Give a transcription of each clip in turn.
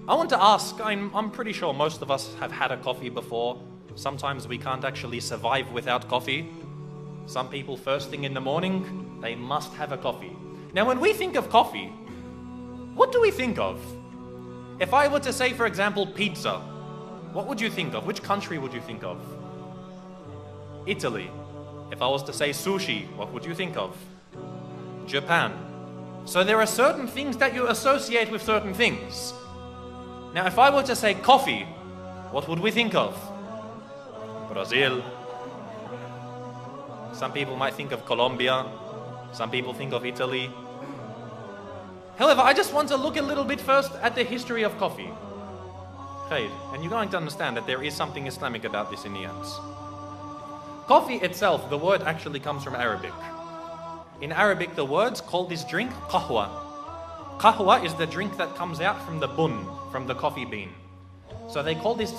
I want to ask, I'm pretty sure most of us have had a coffee before. Sometimes we can't actually survive without coffee. Some people first thing in the morning, they must have a coffee. Now when we think of coffee, what do we think of? If I were to say, for example, pizza, what would you think of? Which country would you think of? Italy. If I was to say sushi, what would you think of? Japan. So there are certain things that you associate with certain things. Now if I were to say coffee, what would we think of? Brazil. Some people might think of Colombia. Some people think of Italy. However, I just want to look a little bit first at the history of coffee. And you're going to understand that there is something Islamic about this in the end. Coffee itself, the word actually comes from Arabic. In Arabic, the words call this drink qahwa. Qahwa is the drink that comes out from the bun, from the coffee bean. So they call this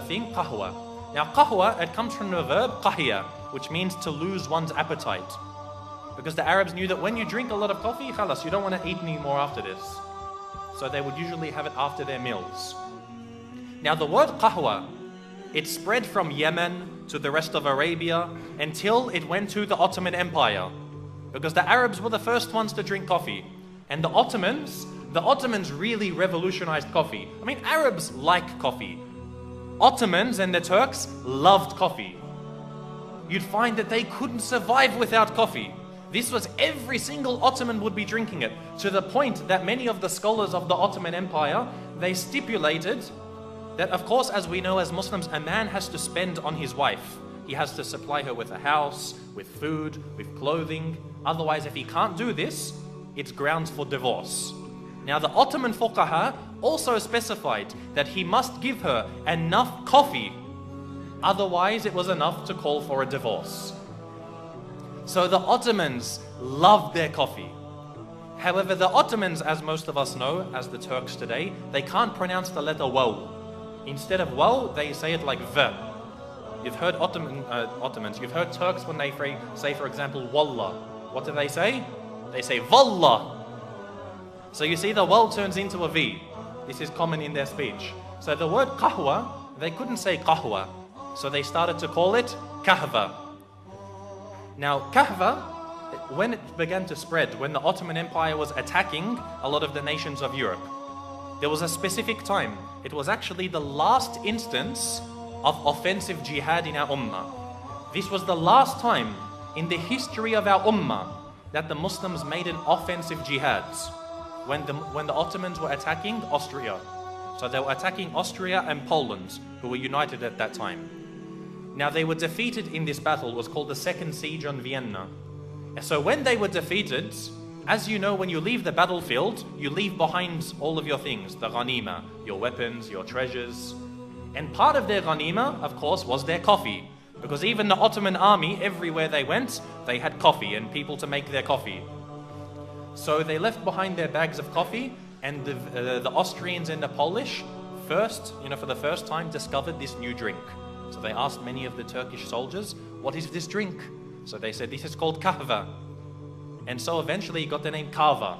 thing qahwa. Now qahwa, it comes from the verb qahiya, which means to lose one's appetite. Because the Arabs knew that when you drink a lot of coffee, khalas, you don't want to eat any more after this. So they would usually have it after their meals. Now the word qahwa, it spread from Yemen to the rest of Arabia until it went to the Ottoman Empire. Because the Arabs were the first ones to drink coffee. And the Ottomans really revolutionized coffee. I mean, Arabs like coffee. Ottomans and the Turks loved coffee. You'd find that they couldn't survive without coffee. This was every single Ottoman would be drinking it, to the point that many of the scholars of the Ottoman Empire, they stipulated that, of course, as we know as Muslims, a man has to spend on his wife. He has to supply her with a house, with food, with clothing. Otherwise, if he can't do this, it's grounds for divorce. Now, the Ottoman fuqaha also specified that he must give her enough coffee. Otherwise, it was enough to call for a divorce. So the Ottomans loved their coffee. However, the Ottomans, as most of us know, as the Turks today, they can't pronounce the letter waw. Instead of waw, they say it like v. You've heard Ottomans, you've heard Turks when they say, for example, wallah. What do they say? They say wallah. So you see the waw turns into a v. This is common in their speech. So the word qahwa, they couldn't say qahwa. So they started to call it kahva. Now, kahva, when it began to spread, when the Ottoman Empire was attacking a lot of the nations of Europe, there was a specific time. It was actually the last instance of offensive jihad in our ummah. This was the last time in the history of our ummah that the Muslims made an offensive jihad, when the Ottomans were attacking Austria. So they were attacking Austria and Poland, who were united at that time. Now they were defeated in this battle. It was called the Second Siege on Vienna. And so when they were defeated, as you know, when you leave the battlefield, you leave behind all of your things, the ghanima, your weapons, your treasures. And part of their ghanima, of course, was their coffee. Because even the Ottoman army, everywhere they went, they had coffee and people to make their coffee. So they left behind their bags of coffee, and the Austrians and the Polish for the first time discovered this new drink. So they asked many of the Turkish soldiers, what is this drink? So they said, this is called kahva. And so eventually it got the name kava.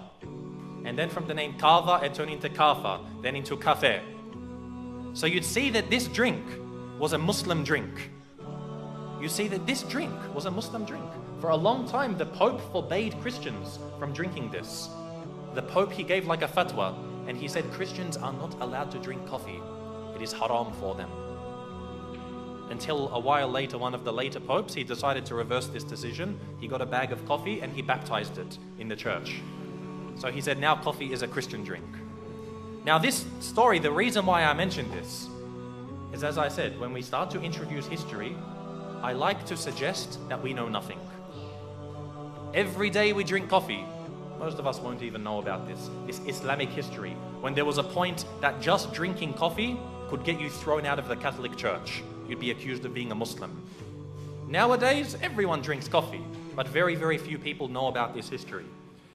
And then from the name kava, it turned into kafa, then into café. So you'd see that this drink was a Muslim drink. You see that this drink was a Muslim drink. For a long time, the Pope forbade Christians from drinking this. The Pope, he gave like a fatwa, and he said Christians are not allowed to drink coffee. It is haram for them. Until a while later, one of the later popes, he decided to reverse this decision. He got a bag of coffee and he baptized it in the church. So he said now coffee is a Christian drink. Now this story, the reason why I mentioned this is, as I said, when we start to introduce history, I like to suggest that we know nothing. Every day we drink coffee. Most of us won't even know about this Islamic history, when there was a point that just drinking coffee could get you thrown out of the Catholic Church. You'd be accused of being a Muslim. Nowadays, everyone drinks coffee, but very, very few people know about this history.